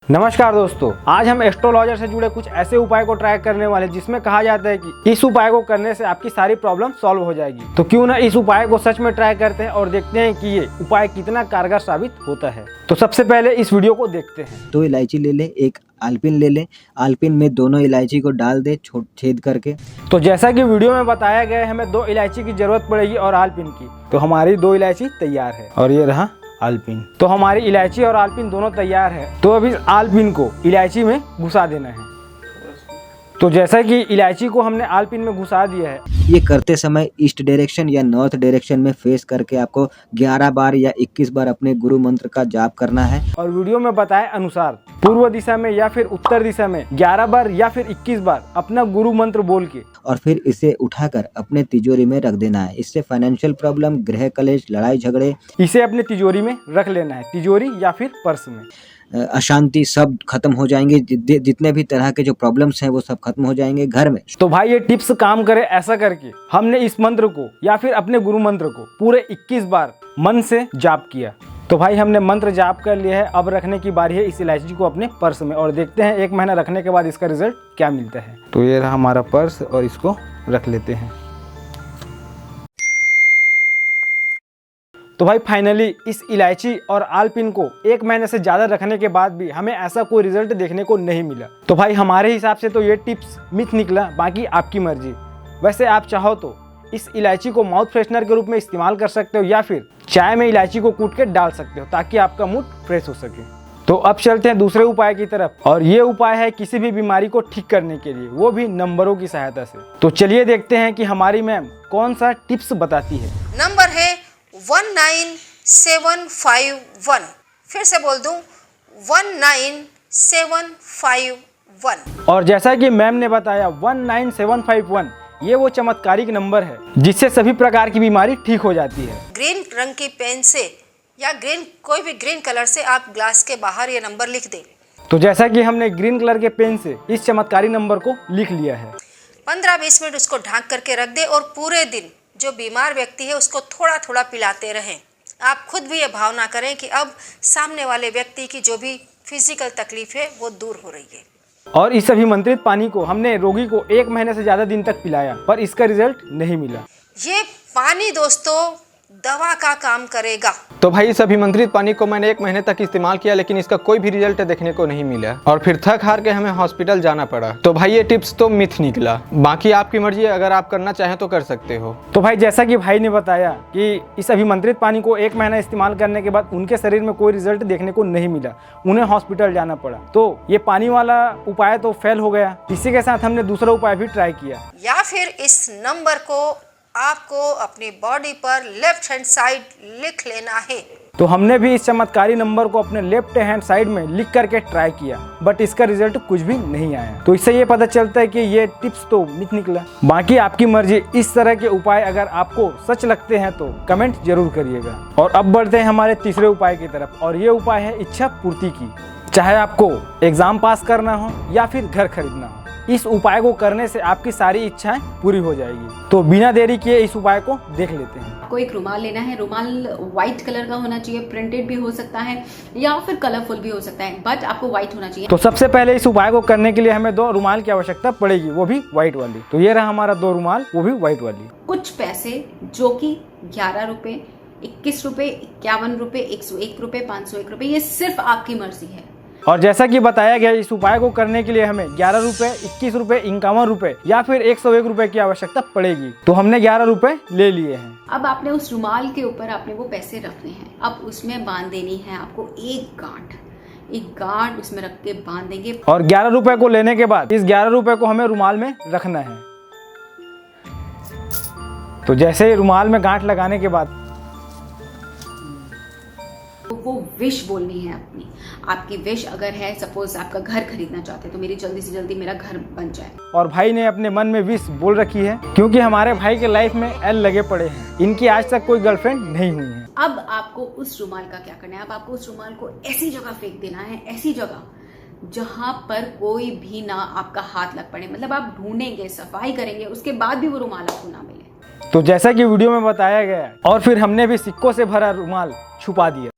नमस्कार दोस्तों, आज हम एस्ट्रोलॉजर से जुड़े कुछ ऐसे उपाय को ट्राई करने वाले हैं जिसमें कहा जाता है कि इस उपाय को करने से आपकी सारी प्रॉब्लम सॉल्व हो जाएगी। तो क्यों ना इस उपाय को सच में ट्राई करते हैं और देखते हैं कि ये उपाय कितना कारगर साबित होता है। तो सबसे पहले इस वीडियो को देखते हैं। 2 इलायची ले लें, एक आलपिन ले लें। आलपिन में दोनों इलायची को डाल दें छेद करके। तो जैसा कि वीडियो में बताया गया है, हमें 2 इलायची की जरूरत पड़ेगी और आलपिन की। तो हमारी 2 इलायची तैयार है और ये रहा आलपिन। तो हमारी इलायची और आलपिन दोनों तैयार है। तो अब इस आलपिन को इलायची में घुसा देना है। तो जैसा कि इलायची को हमने आलपिन में घुसा दिया है, ये करते समय ईस्ट डायरेक्शन या नॉर्थ डायरेक्शन में फेस करके आपको 11 बार या 21 बार अपने गुरु मंत्र का जाप करना है। और वीडियो में बताए अनुसार पूर्व दिशा में या फिर उत्तर दिशा में 11 बार या फिर 21 बार अपना गुरु मंत्र बोल के और फिर इसे उठाकर अपने तिजोरी में रख देना है। इससे फाइनेंशियल प्रॉब्लम, गृह कलेश, लड़ाई झगड़े, इसे अपने तिजोरी में रख लेना है, तिजोरी या फिर पर्स में। अशांति सब खत्म हो जाएंगे। जितने भी तरह के जो प्रॉब्लम्स हैं वो सब खत्म हो जाएंगे घर में। तो भाई ये टिप्स काम करे ऐसा करके हमने इस मंत्र को या फिर अपने गुरु मंत्र को पूरे 21 बार मन से जाप किया। तो भाई हमने मंत्र जाप कर लिया है। अब रखने की बारी है इस इलायची को अपने पर्स में और देखते हैं 1 महीना रखने के बाद इसका रिजल्ट क्या मिलता है। तो ये रहा हमारा पर्स और इसको रख लेते हैं। तो भाई फाइनली इस इलायची और आलपिन को 1 महीने से ज़्यादा रखने के बाद भी हमें ऐसा कोई रिजल्ट देखने को नहीं मिला। तो भाई हमारे हिसाब से तो ये टिप्स मिथ निकला, बाकी आपकी मर्जी। वैसे आप चाहो तो इस इलायची को माउथ फ्रेशनर के रूप में इस्तेमाल कर सकते हो या फिर चाय में इलायची को कूट के डाल सकते हो ताकि आपका मूड फ्रेश हो सके। तो अब चलते हैं दूसरे उपाय की तरफ और ये उपाय है किसी भी बीमारी को ठीक करने के लिए, वो भी नंबरों की सहायता से। तो चलिए देखते हैं कि हमारी मैम कौन सा टिप्स बताती है। नंबर है 19751। फिर से बोल दूं 19751। और जैसा कि मैम ने बताया 19751 ये वो चमत्कारिक नंबर है जिससे सभी प्रकार की बीमारी ठीक हो जाती है। ग्रीन रंग की पेन से या कोई भी ग्रीन कलर से आप ग्लास के बाहर ये नंबर लिख दें। तो जैसा कि हमने ग्रीन कलर के पेन से इस चमत्कारी नंबर को लिख लिया है। 15-20 मिनट उसको ढक करके रख दे और पूरे दिन जो बीमार व्यक्ति है उसको थोड़ा थोड़ा पिलाते रहें। आप खुद भी ये भावना करें कि अब सामने वाले व्यक्ति की जो भी फिजिकल तकलीफ है वो दूर हो रही है। और इस अभिमंत्रित पानी को हमने रोगी को 1 महीने से ज्यादा दिन तक पिलाया पर इसका रिजल्ट नहीं मिला। ये पानी दोस्तों दवा का काम करेगा। तो भाई इस अभिमंत्रित पानी को मैंने 1 महीने तक इस्तेमाल किया लेकिन इसका कोई भी रिजल्ट देखने को नहीं मिला और फिर थक हार के हमें हॉस्पिटल जाना पड़ा। तो भाई ये टिप्स तो मिथ निकला, बाकी आपकी मर्जी है, अगर आप करना चाहें तो कर सकते हो। तो भाई जैसा कि भाई ने बताया कि इस अभिमंत्रित पानी को 1 महीना इस्तेमाल करने के बाद उनके शरीर में कोई रिजल्ट देखने को नहीं मिला, उन्हें हॉस्पिटल जाना पड़ा। तो ये पानी वाला उपाय तो फेल हो गया। इसी के साथ हमने दूसरा उपाय भी ट्राई किया। या फिर इस नंबर को आपको अपनी बॉडी पर लेफ्ट हैंड साइड लिख लेना है। तो हमने भी इस चमत्कारी नंबर को अपने लेफ्ट हैंड साइड में लिख करके ट्राई किया बट इसका रिजल्ट कुछ भी नहीं आया। तो इससे ये पता चलता है कि ये टिप्स तो मिथ निकला। बाकी आपकी मर्जी। इस तरह के उपाय अगर आपको सच लगते हैं तो कमेंट जरूर करिएगा। और अब बढ़ते हैं हमारे तीसरे उपाय की तरफ और ये उपाय है इच्छा पूर्ति की। चाहे आपको एग्जाम पास करना हो या फिर घर खरीदना हो, इस उपाय को करने से आपकी सारी इच्छाएं पूरी हो जाएगी। तो बिना देरी किए इस उपाय को देख लेते हैं। आपको एक रुमाल लेना है। रुमाल व्हाइट कलर का होना चाहिए, प्रिंटेड भी हो सकता है या फिर कलरफुल भी हो सकता है, बट आपको व्हाइट होना चाहिए। तो सबसे पहले इस उपाय को करने के लिए हमें 2 रुमाल की आवश्यकता पड़ेगी, वो भी व्हाइट वाली। तो ये रहा हमारा 2 रुमाल, वो भी व्हाइट वाली। कुछ पैसे जो कि 11 रुपए, 21 रुपए, 51 रुपए, 101 रुपए, 501 रुपए, ये सिर्फ आपकी मर्जी है। और जैसा कि बताया गया इस उपाय को करने के लिए हमें 11 रुपए, 21 रुपए, 51 रुपए या फिर 101 रुपए की आवश्यकता पड़ेगी। तो हमने 11 रुपए ले लिए हैं। अब आपने उस रुमाल के ऊपर आपने वो पैसे रखने हैं। अब उसमें बांध देनी है आपको एक गांठ उसमें रख के बांध देंगे। और 11 रुपए को लेने के बाद इस 11 रुपए को हमें रुमाल में रखना है। तो जैसे ही रुमाल में गांठ लगाने के बाद वो विश बोलनी है अपनी। आपकी विश अगर है सपोज आपका घर खरीदना चाहते हैं तो मेरी जल्दी से जल्दी मेरा घर बन जाए। और भाई ने अपने मन में विश बोल रखी है क्योंकि हमारे भाई के लाइफ में एल लगे पड़े हैं। इनकी आज तक कोई गर्लफ्रेंड नहीं हुई है। अब आपको उस रुमाल का क्या करना है? अब आपको उस रुमाल को ऐसी जगह फेंक देना है, ऐसी जगह जहां पर कोई भी ना आपका हाथ लग पड़े। मतलब आप ढूंढेंगे, सफाई करेंगे, उसके बाद भी वो रुमाल आपको ना मिले। तो जैसा कि वीडियो में बताया गया और फिर हमने भी सिक्कों से भरा रुमाल छुपा दिया।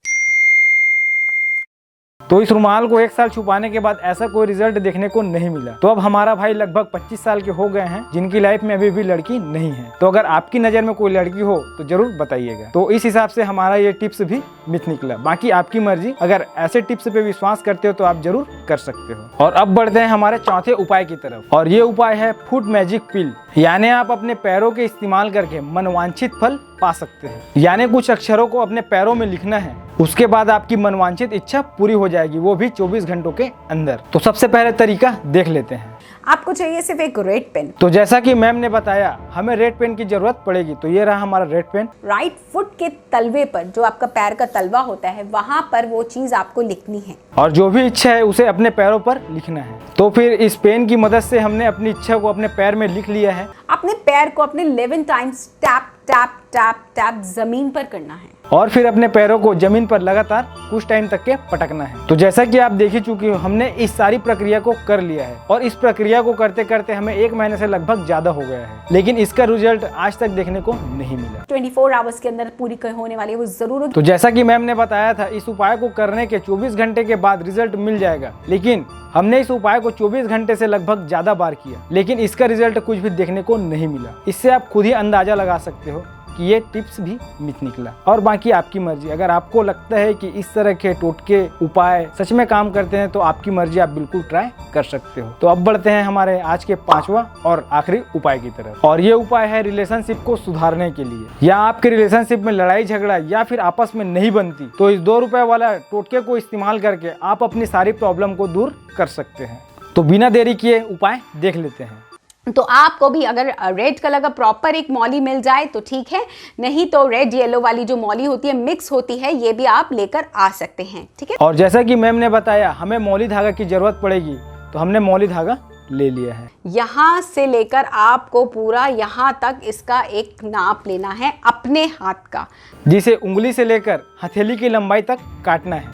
तो इस रुमाल को 1 साल छुपाने के बाद ऐसा कोई रिजल्ट देखने को नहीं मिला। तो अब हमारा भाई लगभग 25 साल के हो गए हैं जिनकी लाइफ में अभी भी लड़की नहीं है। तो अगर आपकी नज़र में कोई लड़की हो तो जरूर बताइएगा। तो इस हिसाब से हमारा ये टिप्स भी मिथ निकला। बाकी आपकी मर्जी, अगर ऐसे टिप्स पे विश्वास करते हो तो आप जरूर कर सकते हो। और अब बढ़ते हैं हमारे चौथे उपाय की तरफ, और ये उपाय है फुट मैजिक पिल। यानी आप अपने पैरों के इस्तेमाल करके मनवांछित फल पा सकते हैं। यानी कुछ अक्षरों को अपने पैरों में लिखना है, उसके बाद आपकी मनवांछित इच्छा पूरी हो जाएगी, वो भी 24 घंटों के अंदर। तो सबसे पहले तरीका देख लेते हैं। आपको चाहिए सिर्फ एक रेड पेन। तो जैसा कि मैम ने बताया हमें रेड पेन की जरूरत पड़ेगी, तो ये रहा हमारा रेड पेन। राइट फुट के तलवे पर, जो आपका पैर का तलवा होता है, वहां पर वो चीज आपको लिखनी है और जो भी इच्छा है उसे अपने पैरों पर लिखना है। तो फिर इस पेन की मदद से हमने अपनी इच्छा को अपने पैर में लिख लिया है। अपने पैर को अपने 11 times tap tap tap tap जमीन पर करना है और फिर अपने पैरों को जमीन पर लगातार कुछ टाइम तक के पटकना है। तो जैसा कि आप देख ही चुकी हो, हमने इस सारी प्रक्रिया को कर लिया है और इस प्रक्रिया को करते करते हमें 1 महीने से लगभग ज्यादा हो गया है, लेकिन इसका रिजल्ट आज तक देखने को नहीं मिला। 24 आवर्स के अंदर पूरी होने वाली है वो जरूर। तो जैसा कि मैम ने बताया था, इस उपाय को करने के 24 घंटे के बाद रिजल्ट मिल जाएगा, लेकिन हमने इस उपाय को 24 घंटे से लगभग ज्यादा बार किया, लेकिन इसका रिजल्ट कुछ भी देखने को नहीं मिला। इससे आप खुद ही अंदाजा लगा सकते हो कि ये टिप्स भी मिथ निकला। और बाकी आपकी मर्जी, अगर आपको लगता है कि इस तरह के टोटके उपाय सच में काम करते हैं तो आपकी मर्जी, आप बिल्कुल ट्राई कर सकते हो। तो अब बढ़ते हैं हमारे आज के 5वां और आखिरी उपाय की तरफ, और ये उपाय है रिलेशनशिप को सुधारने के लिए। या आपके रिलेशनशिप में लड़ाई झगड़ा या फिर आपस में नहीं बनती, तो इस 2 रुपए वाला टोटके को इस्तेमाल करके आप अपनी सारी प्रॉब्लम को दूर कर सकते हैं। तो बिना देरी किए उपाय देख लेते हैं। तो आपको भी अगर रेड कलर का प्रॉपर एक मौली मिल जाए तो ठीक है, नहीं तो रेड येलो वाली जो मौली होती है, मिक्स होती है, ये भी आप लेकर आ सकते हैं। ठीक है। और जैसा कि मैम ने बताया हमें मौली धागा की जरूरत पड़ेगी, तो हमने मौली धागा ले लिया है। यहाँ से लेकर आपको पूरा यहाँ तक इसका एक नाप लेना है अपने हाथ का, जिसे उंगली से लेकर हथेली की लंबाई तक काटना है।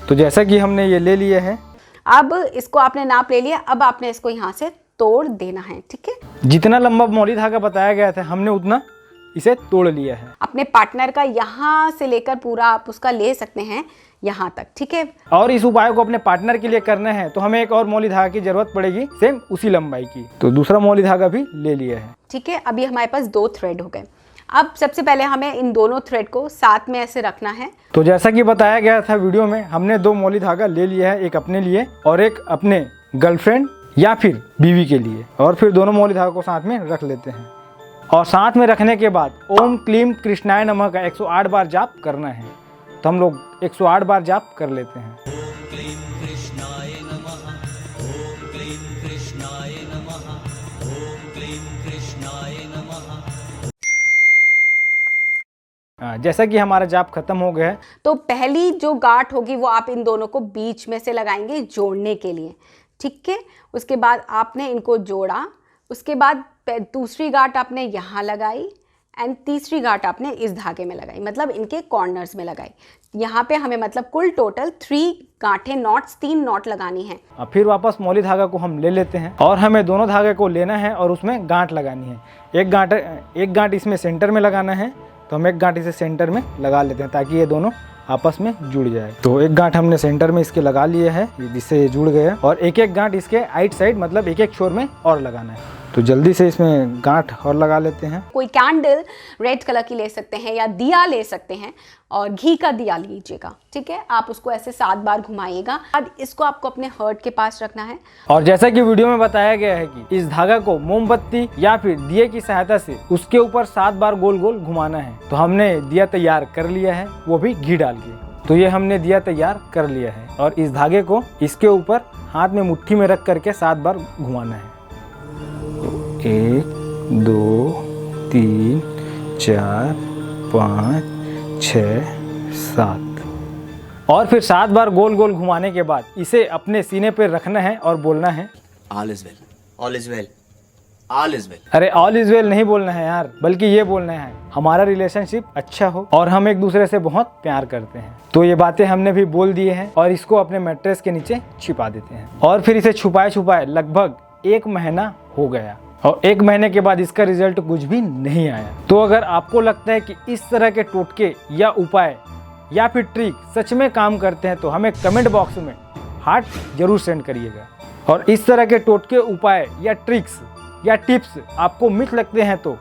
तो जैसा कि हमने ये ले लिया है, अब इसको आपने नाप ले लिया, अब आपने इसको यहाँ से तोड़ देना है। ठीक है। जितना लंबा मौली धागा बताया गया था हमने उतना इसे तोड़ लिया है। अपने पार्टनर का यहाँ से लेकर पूरा आप उसका ले सकते हैं यहाँ तक। ठीक है। और इस उपाय को अपने पार्टनर के लिए करना है तो हमें एक और मौली धागा की जरूरत पड़ेगी, सेम उसी लंबाई की। तो दूसरा मौली धागा भी ले लिया है। ठीक है। अभी हमारे पास 2 थ्रेड हो गए। अब सबसे पहले हमें इन दोनों थ्रेड को साथ में ऐसे रखना है। तो जैसा कि बताया गया था वीडियो में, हमने 2 मौली धागा ले लिया है, एक अपने लिए और एक अपने गर्लफ्रेंड या फिर बीवी के लिए। और फिर दोनों मौली धागा को साथ में रख लेते हैं और साथ में रखने के बाद ओम क्लीम कृष्णाय नमः का 108 बार जाप करना है। तो हम लोग 108 बार जाप कर लेते हैं। जैसा कि हमारा जाप खत्म हो गया है, तो पहली जो गांठ होगी वो आप इन दोनों को बीच में से लगाएंगे जोड़ने के लिए। ठीक है। उसके बाद आपने इनको जोड़ा, उसके बाद दूसरी गांठ आपने यहाँ लगाई एंड तीसरी गांठ आपने इस धागे में लगाई, मतलब इनके कॉर्नर्स में लगाई। यहाँ पे हमें मतलब कुल टोटल 3 गांठें नॉट्स 3 नॉट लगानी है। फिर वापस मौली धागा को हम ले लेते हैं और हमें दोनों धागे को लेना है और उसमें गांठ लगानी है। एक गांठ इसमें सेंटर में लगाना है, तो हम एक गांठ इसे सेंटर में लगा लेते हैं ताकि ये दोनों आपस में जुड़ जाए। तो एक गांठ हमने सेंटर में इसके लगा लिए है, जिससे ये जुड़ गए, और एक एक गांठ इसके आइट साइड मतलब एक एक छोर में और लगाना है। तो जल्दी से इसमें गांठ और लगा लेते हैं। कोई कैंडल रेड कलर की ले सकते हैं या दिया ले सकते हैं, और घी का दिया लीजिएगा। ठीक है। आप उसको ऐसे 7 बार घुमाइएगा। अब इसको आपको अपने हार्ट के पास रखना है। और जैसा कि वीडियो में बताया गया है कि इस धागा को मोमबत्ती या फिर दिए की सहायता से उसके ऊपर 7 बार गोल गोल घुमाना है। तो हमने दिया तैयार कर लिया है, वो भी घी डाल के। तो ये हमने दिया तैयार कर लिया है और इस धागे को इसके ऊपर हाथ में मुट्ठी में रख करके 7 बार घुमाना है। 1 2 3 4 5 6 7 और फिर 7 बार गोल गोल घुमाने के बाद इसे अपने सीने पर रखना है और बोलना है all is well, all is well, all is well. अरे ऑल इज वेल नहीं बोलना है यार, बल्कि ये बोलना है हमारा रिलेशनशिप अच्छा हो और हम एक दूसरे से बहुत प्यार करते हैं। तो ये बातें हमने भी बोल दी है और इसको अपने मैट्रेस के नीचे छिपा देते हैं। और फिर इसे छुपाए छुपाए लगभग 1 महीना हो गया और 1 महीने के बाद इसका रिजल्ट कुछ भी नहीं आया। तो अगर आपको लगता है कि इस तरह के टोटके या उपाय या फिर ट्रिक सच में काम करते हैं तो हमें कमेंट बॉक्स में हार्ट जरूर सेंड करिएगा। और इस तरह के टोटके उपाय या ट्रिक्स या टिप्स आपको मिथ लगते हैं तो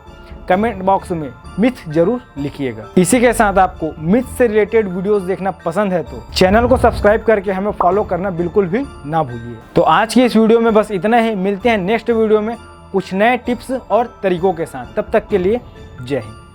कमेंट बॉक्स में मिथ जरूर लिखिएगा। इसी के साथ आपको मिथ से रिलेटेड वीडियोस देखना पसंद है तो चैनल को सब्सक्राइब करके हमें फॉलो करना बिल्कुल भी ना भूलिए। तो आज की इस वीडियो में बस इतना ही। मिलते हैं नेक्स्ट वीडियो में कुछ नए टिप्स और तरीकों के साथ। तब तक के लिए जय हिंद।